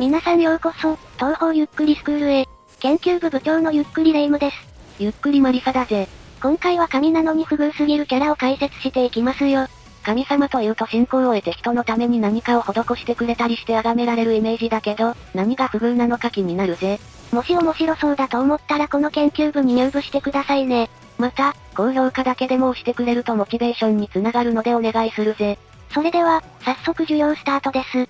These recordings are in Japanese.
皆さんようこそ、東方ゆっくりスクールへ。研究部部長のゆっくりレ夢ムです。ゆっくりマリサだぜ。今回は神なのに不遇すぎるキャラを解説していきますよ。神様というと信仰を得て人のために何かを施してくれたりして崇められるイメージだけど、何が不遇なのか気になるぜ。もし面白そうだと思ったらこの研究部に入部してくださいね。また、高評価だけでも押してくれるとモチベーションにつながるのでお願いするぜ。それでは、早速授業スタートです。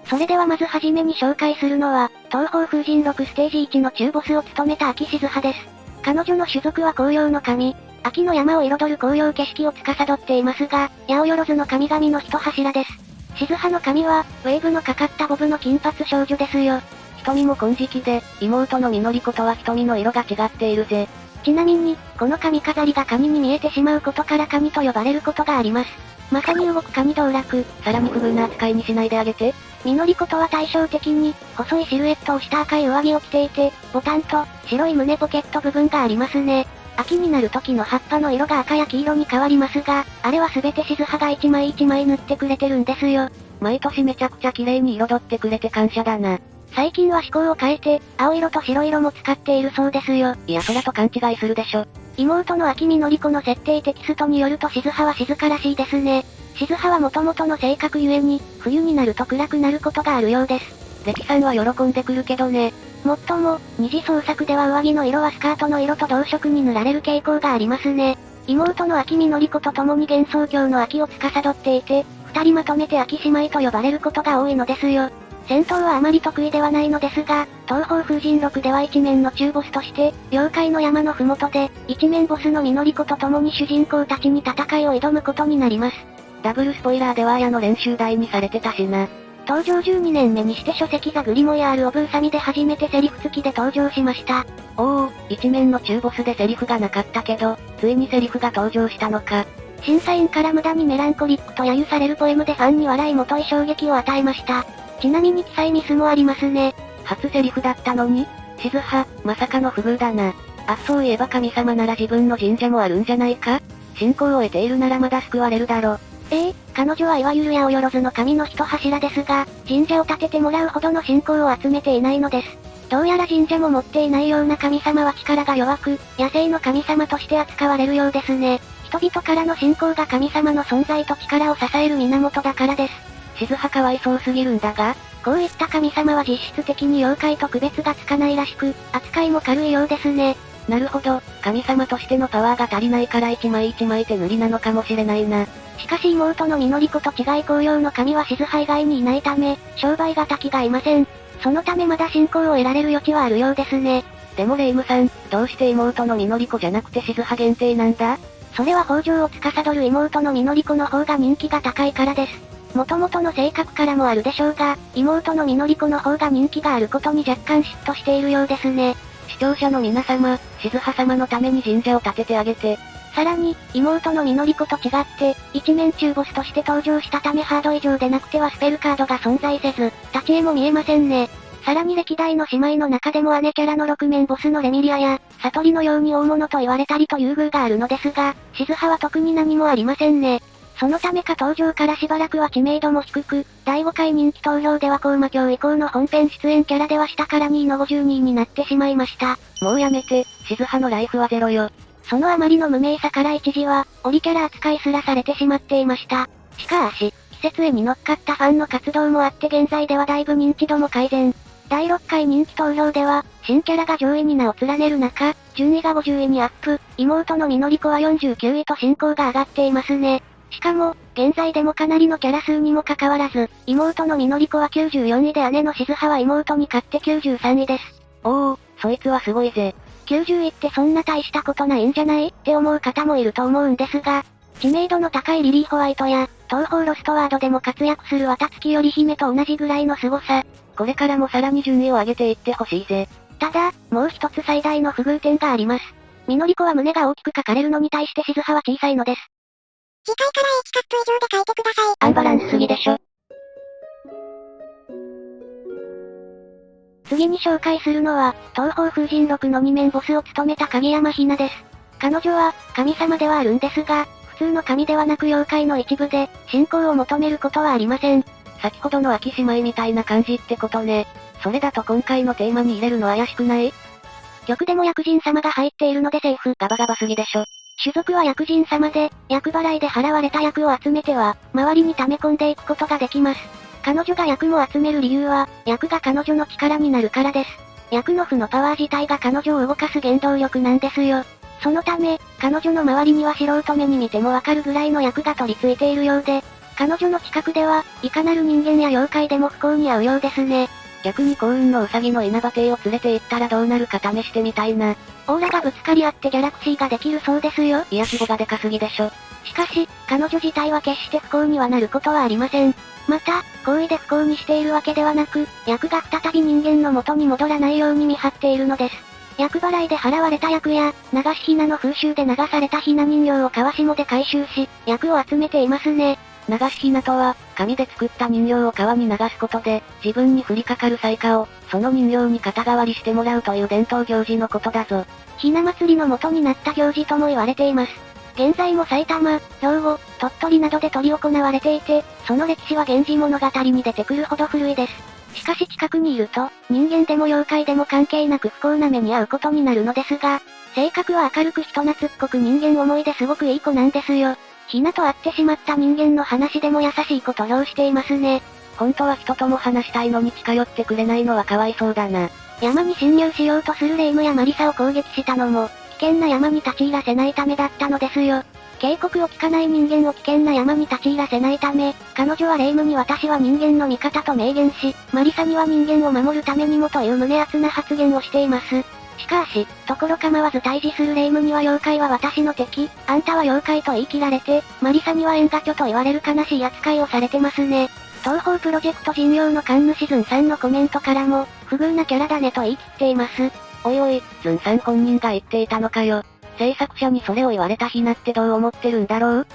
それではまずはじめに紹介するのは、東方風神6ステージ1の中ボスを務めた秋静葉です。彼女の種族は紅葉の神。秋の山を彩る紅葉景色を司っていますが、八百万の神々の一柱です。静葉の神は、ウェーブのかかったボブの金髪少女ですよ。瞳も金色で、妹の実り子とは瞳の色が違っているぜ。ちなみに、この髪飾りがカニに見えてしまうことからカニと呼ばれることがあります。まさに動くカニ道楽。さらに不遇な扱いにしないであげて。実り子とは対照的に、細いシルエットをした赤い上着を着ていて、ボタンと、白い胸ポケット部分がありますね。秋になる時の葉っぱの色が赤や黄色に変わりますが、あれは全て静葉が一枚一枚塗ってくれてるんですよ。毎年めちゃくちゃ綺麗に彩ってくれて感謝だな。最近は思考を変えて、青色と白色も使っているそうですよ。いやそらと勘違いするでしょ。妹の秋実り子の設定テキストによると静葉は静からしいですね。静葉は元々の性格ゆえに、冬になると暗くなることがあるようです。レキさんは喜んでくるけどね。もっとも、二次創作では上着の色はスカートの色と同色に塗られる傾向がありますね。妹の秋実り子と共に幻想郷の秋を司っていて、二人まとめて秋姉妹と呼ばれることが多いのですよ。戦闘はあまり得意ではないのですが、東方風神6では一面の中ボスとして、妖怪の山のふもとで、一面ボスの実り子と共に主人公たちに戦いを挑むことになります。ダブルスポイラーでは綾の練習台にされてたしな。登場12年目にして書籍ザグリモヤール・オブ・ウサミで初めてセリフ付きで登場しました。おお、一面の中ボスでセリフがなかったけど、ついにセリフが登場したのか。審査員から無駄にメランコリックと揶揄されるポエムでファンに笑いもとい衝撃を与えました。ちなみに記載ミスもありますね。初セリフだったのに静葉、まさかの不遇だな。あ、そういえば神様なら自分の神社もあるんじゃないか？信仰を得ているならまだ救われるだろ。彼女はいわゆる八百万の神の一柱ですが、神社を建ててもらうほどの信仰を集めていないのです。どうやら神社も持っていないような神様は力が弱く、野生の神様として扱われるようですね。人々からの信仰が神様の存在と力を支える源だからです。静葉かわいそうすぎるんだが、こういった神様は実質的に妖怪と区別がつかないらしく、扱いも軽いようですね。なるほど、神様としてのパワーが足りないから一枚一枚手塗りなのかもしれないな。しかし妹の実り子と違い紅葉の神は静葉以外にいないため、商売敵がいません。そのためまだ信仰を得られる余地はあるようですね。でもレイムさん、どうして妹の実り子じゃなくて静葉限定なんだ？それは北条を司る妹の実り子の方が人気が高いからです。元々の性格からもあるでしょうが、妹の実り子の方が人気があることに若干嫉妬しているようですね。視聴者の皆様、静葉様のために神社を建ててあげて。さらに、妹の実り子と違って、一面中ボスとして登場したためハード以上でなくてはスペルカードが存在せず、立ち絵も見えませんね。さらに歴代の姉妹の中でも姉キャラの6面ボスのレミリアや、悟りのように大物と言われたりと優遇があるのですが、静葉は特に何もありませんね。そのためか登場からしばらくは知名度も低く、第5回人気投票では高魔教以降の本編出演キャラでは下から2位の52位になってしまいました。もうやめて、静葉のライフはゼロよ。そのあまりの無名さから一時は、オリキャラ扱いすらされてしまっていました。しかし、季節絵に乗っかったファンの活動もあって現在ではだいぶ認知度も改善。第6回人気投票では、新キャラが上位に名を連ねる中、順位が50位にアップ、妹の実り子は49位と進行が上がっていますね。しかも、現在でもかなりのキャラ数にもかかわらず、妹の実り子は94位で姉の静葉は妹に勝って93位です。おお、そいつはすごいぜ。90位ってそんな大したことないんじゃないって思う方もいると思うんですが、知名度の高いリリー・ホワイトや、東方ロストワードでも活躍する綿月より姫と同じぐらいの凄さ。これからもさらに順位を上げていってほしいぜ。ただ、もう一つ最大の不遇点があります。実り子は胸が大きく書かれるのに対して静葉は小さいのです。次回から H カップ以上で書いてください。アンバランスすぎでしょ。次に紹介するのは、東方風神6の2面ボスを務めた影山ひなです。彼女は、神様ではあるんですが、通の神ではなく妖怪の一部で、信仰を求めることはありません。先ほどの秋姉妹みたいな感じってことね。それだと今回のテーマに入れるの怪しくない？玉でも薬人様が入っているのでセーフ。ガバガバすぎでしょ。種族は薬人様で、厄払いで払われた薬を集めては、周りに溜め込んでいくことができます。彼女が薬も集める理由は、薬が彼女の力になるからです。薬の負のパワー自体が彼女を動かす原動力なんですよ。そのため、彼女の周りには素人目に見てもわかるぐらいの薬が取り付いているようで、彼女の近くでは、いかなる人間や妖怪でも不幸に遭うようですね。逆に幸運のウサギの稲葉亭を連れて行ったらどうなるか試してみたいな。オーラがぶつかり合ってギャラクシーができるそうですよ。いや規模がでかすぎでしょ。しかし、彼女自体は決して不幸にはなることはありません。また、行為で不幸にしているわけではなく、役が再び人間の元に戻らないように見張っているのです。厄払いで払われた役や、流しひなの風習で流されたひな人形を川下で回収し、役を集めていますね。流しひなとは、紙で作った人形を川に流すことで、自分に降りかかる災禍を、その人形に肩代わりしてもらうという伝統行事のことだぞ。ひな祭りの元になった行事とも言われています。現在も埼玉、兵庫、鳥取などで執り行われていて、その歴史は源氏物語に出てくるほど古いです。しかし近くにいると、人間でも妖怪でも関係なく不幸な目に遭うことになるのですが、性格は明るく人懐っこく人間思いですごくいい子なんですよ。ひなと会ってしまった人間の話でも優しいこと評していますね。本当は人とも話したいのに近寄ってくれないのはかわいそうだな。山に侵入しようとするレイムやマリサを攻撃したのも、危険な山に立ち入らせないためだったのですよ。警告を聞かない人間を危険な山に立ち入らせないため、彼女はレイムに私は人間の味方と明言し、マリサには人間を守るためにもという胸熱な発言をしています。しかし、ところ構わず対峙するレイムには妖怪は私の敵、あんたは妖怪と言い切られて、マリサには縁ガチョと言われる悲しい扱いをされてますね。東方プロジェクト人用のカンヌシズンさんのコメントからも、不遇なキャラだねと言い切っています。おいおい、ズンさん本人が言っていたのかよ。制作者にそれを言われたひなってどう思ってるんだろう？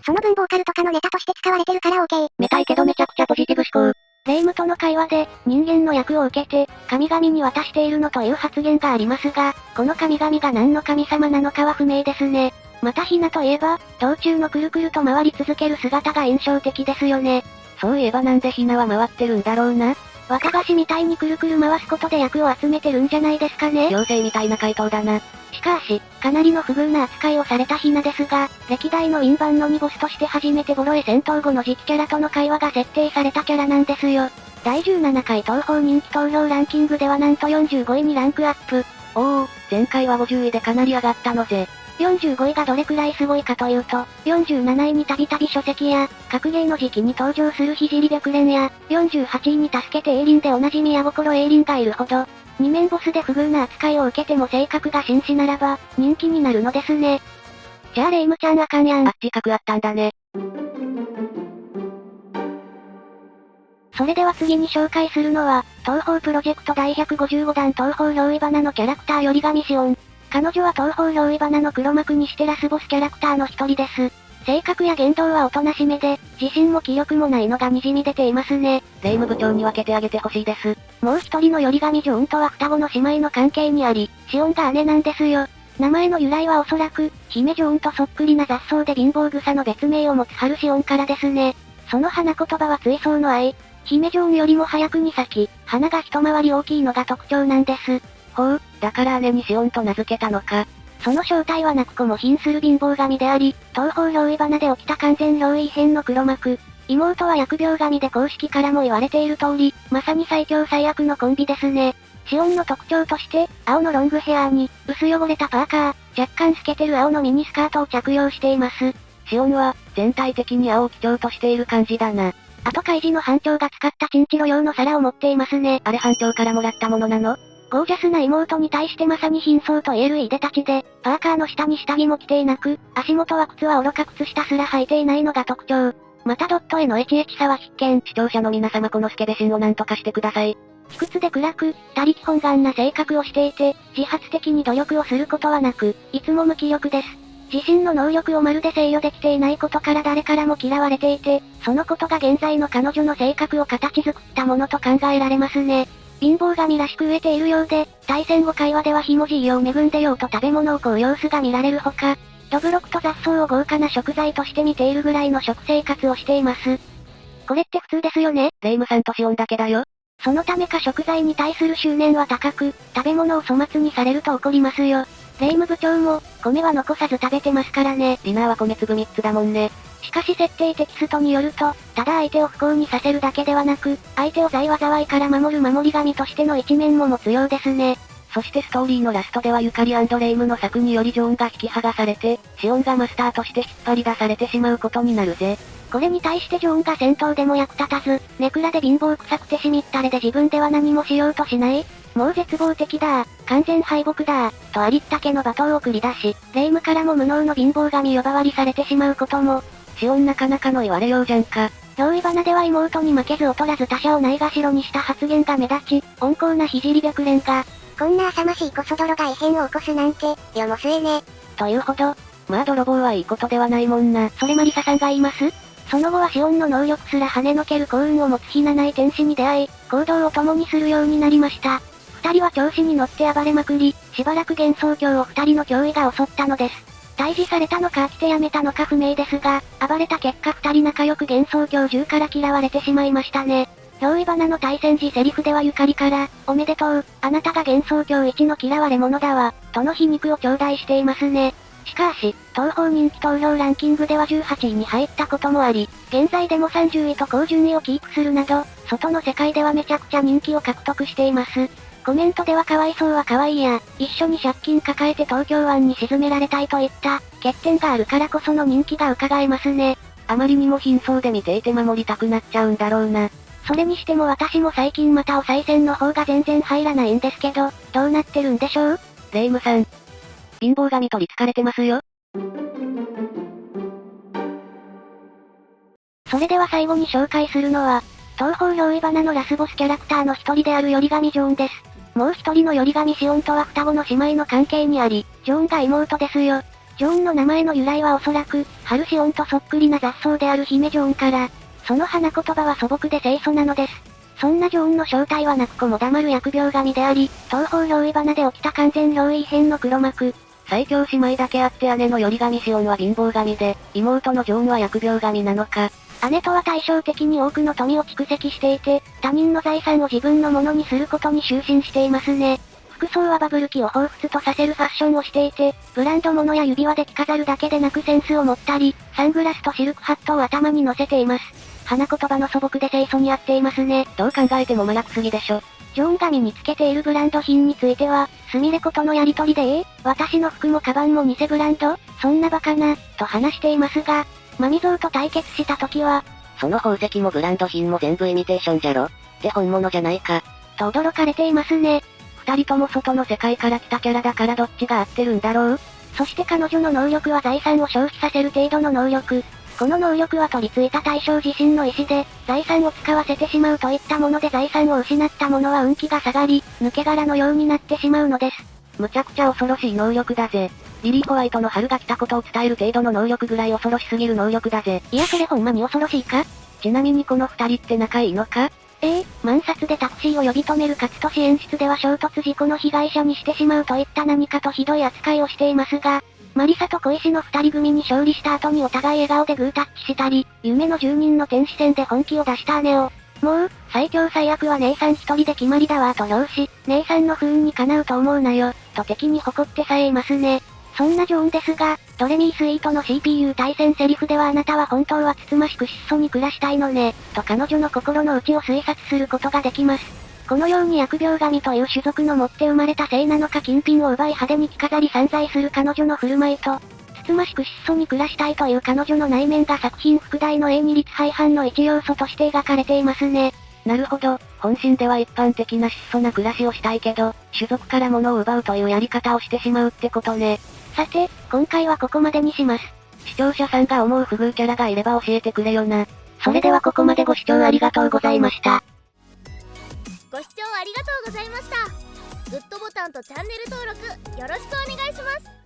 その文ボーカルとかのネタとして使われてるから OK。めたいけどめちゃくちゃポジティブ思考。レイムとの会話で、人間の役を受けて、神々に渡しているのという発言がありますが、この神々が何の神様なのかは不明ですね。またひなといえば、道中のくるくると回り続ける姿が印象的ですよね。そういえばなんでひなは回ってるんだろうな。若菓子みたいにくるくる回すことで役を集めてるんじゃないですかね。妖精みたいな回答だな。しかし、かなりの不遇な扱いをされたひなですが、歴代のウィンバンの2ボスとして初めてボロエ戦闘後の次期キャラとの会話が設定されたキャラなんですよ。第17回東方人気投票ランキングではなんと45位にランクアップ。おお、前回は50位でかなり上がったのぜ。45位がどれくらいすごいかというと、47位にたびたび書籍や、格ゲーの時期に登場する聖白蓮や、48位に助けてエイリンでおなじみ矢心エイリンがいるほど、二面ボスで不遇な扱いを受けても性格が紳士ならば、人気になるのですね。じゃあレイムちゃんあかんやん。自覚あったんだね。それでは次に紹介するのは、東方プロジェクト第155弾東方憑依花のキャラクターより神シオン。彼女は東方憑依花の黒幕にしてラスボスキャラクターの一人です。性格や言動はおとなしめで、自信も気力もないのが滲み出ていますね。レイム部長に分けてあげてほしいです。もう一人のより神ジョーンとは双子の姉妹の関係にあり、シオンが姉なんですよ。名前の由来はおそらく、姫ジョーンとそっくりな雑草で貧乏草の別名を持つハルシオンからですね。その花言葉は追走の愛。姫ジョーンよりも早くに咲き、花が一回り大きいのが特徴なんです。ほう、だから姉にシオンと名付けたのか。その正体は泣く子も瀕する貧乏神であり、東方憑依花で起きた完全憑依異変の黒幕。妹は疫病神で公式からも言われている通り、まさに最強最悪のコンビですね。シオンの特徴として、青のロングヘアに、薄汚れたパーカー、若干透けてる青のミニスカートを着用しています。シオンは、全体的に青を基調としている感じだな。あと海事の班長が使ったチンチロ用の皿を持っていますね。あれ班長からもらったものなの？ゴージャスな妹に対してまさに貧相と言えるいでたちで、パーカーの下に下着も着ていなく、足元は靴は愚か靴下すら履いていないのが特徴。またドットへのエチエチさは必見。視聴者の皆様このスケベ心を何とかしてください。卑屈で暗く、他力本願な性格をしていて、自発的に努力をすることはなく、いつも無気力です。自身の能力をまるで制御できていないことから誰からも嫌われていて、そのことが現在の彼女の性格を形作ったものと考えられますね。貧乏神らしく飢えているようで、対戦後会話ではひもじいよう恵んでようと食べ物を乞う様子が見られるほか、どぶろくと雑草を豪華な食材として見ているぐらいの食生活をしています。これって普通ですよね？霊夢さんとシオンだけだよ。そのためか食材に対する執念は高く、食べ物を粗末にされると怒りますよ。霊夢部長も、米は残さず食べてますからね。ディナーは米粒3つだもんね。しかし設定テキストによると、ただ相手を不幸にさせるだけではなく、相手を財災いから守る守り神としての一面も持つようですね。そしてストーリーのラストではゆかり&レイムの策によりジョーンが引き剥がされて、シオンがマスターとして引っ張り出されてしまうことになるぜ。これに対してジョーンが戦闘でも役立たず、ネクラで貧乏臭くてしみったれで自分では何もしようとしない。もう絶望的だ完全敗北だとありったけの罵倒を繰り出し、霊夢からも無能の貧乏神呼ばわりされてしまうことも。シオンなかなかの言われようじゃんか。憑依花では妹に負けず劣らず他者をないがしろにした発言が目立ち、温厚な聖白蓮が、こんな浅ましいこそ泥が異変を起こすなんて、世も末ね。というほど。まあ泥棒はいいことではないもんな。それマリサさんが言います？その後はシオンの能力すら跳ねのける幸運を持つひなない天使に出会い、行動を共にするようになりました。二人は調子に乗って暴れまくり、しばらく幻想郷を二人の脅威が襲ったのです。退治されたのか飽きてやめたのか不明ですが、暴れた結果二人仲良く幻想郷中から嫌われてしまいましたね。憑依花の対戦時セリフではゆかりから、おめでとう、あなたが幻想郷一の嫌われ者だわ、との皮肉を頂戴していますね。しかし、東方人気投票ランキングでは18位に入ったこともあり、現在でも30位と高順位をキープするなど、外の世界ではめちゃくちゃ人気を獲得しています。コメントではかわいそうはかわいいや、一緒に借金抱えて東京湾に沈められたいといった、欠点があるからこその人気が伺えますね。あまりにも貧相で見ていて守りたくなっちゃうんだろうな。それにしても私も最近またお賽銭の方が全然入らないんですけど、どうなってるんでしょう？霊夢さん。貧乏神取り憑かれてますよ。それでは最後に紹介するのは、東方憑依花のラスボスキャラクターの一人であるより神ジョーンです。もう一人のより神シオンとは双子の姉妹の関係にあり、ジョーンが妹ですよ。ジョーンの名前の由来はおそらく、春シオンとそっくりな雑草である姫ジョーンから、その花言葉は素朴で清楚なのです。そんなジョーンの正体は泣く子も黙る疫病神であり、東方憑依花で起きた完全憑依異変の黒幕。最強姉妹だけあって姉のより神シオンは貧乏神で、妹のジョーンは疫病神なのか。姉とは対照的に多くの富を蓄積していて、他人の財産を自分のものにすることに執心していますね。服装はバブル期を彷彿とさせるファッションをしていて、ブランド物や指輪で着飾るだけでなくセンスを持ったり、サングラスとシルクハットを頭に乗せています。花言葉の素朴で清楚に合っていますね。どう考えてもマラクすぎでしょ。ジョーンが身につけているブランド品については、スミレコとのやりとりで私の服もカバンも偽ブランドそんなバカな、と話していますが、マミゾウと対決した時は、その宝石もブランド品も全部イミテーションじゃろって本物じゃないか。と驚かれていますね。二人とも外の世界から来たキャラだからどっちが合ってるんだろう。そして彼女の能力は財産を消費させる程度の能力。この能力は取り付いた対象自身の意思で、財産を使わせてしまうといったもので財産を失った者は運気が下がり、抜け殻のようになってしまうのです。むちゃくちゃ恐ろしい能力だぜ。リリー・ホワイトの春が来たことを伝える程度の能力ぐらい恐ろしすぎる能力だぜ。いやそれほんまに恐ろしいか？ちなみにこの二人って仲いいのか？満札でタクシーを呼び止める勝利演出では衝突事故の被害者にしてしまうといった何かとひどい扱いをしていますが、マリサと小石の二人組に勝利した後にお互い笑顔でグータッチしたり、夢の住人の天使戦で本気を出した姉を、もう、最強最悪は姉さん一人で決まりだわと評し、姉さんの不運にかなうと思うなよ、と敵に誇ってさえいますね。そんなジョーンですが、ドレミースイートの CPU 対戦セリフではあなたは本当はつつましく質素に暮らしたいのね、と彼女の心の内を推察することができます。このように疫病神という種族の持って生まれたせいなのか金品を奪い派手に着飾り散財する彼女の振る舞いと、つつましく質素に暮らしたいという彼女の内面が作品副題のA二律背反の一要素として描かれていますね。なるほど、本心では一般的な質素な暮らしをしたいけど、種族から物を奪うというやり方をしてしまうってことね。さて、今回はここまでにします。視聴者さんが思う不遇キャラがいれば教えてくれよな。それではここまでご視聴ありがとうございました。ご視聴ありがとうございました。グッドボタンとチャンネル登録よろしくお願いします。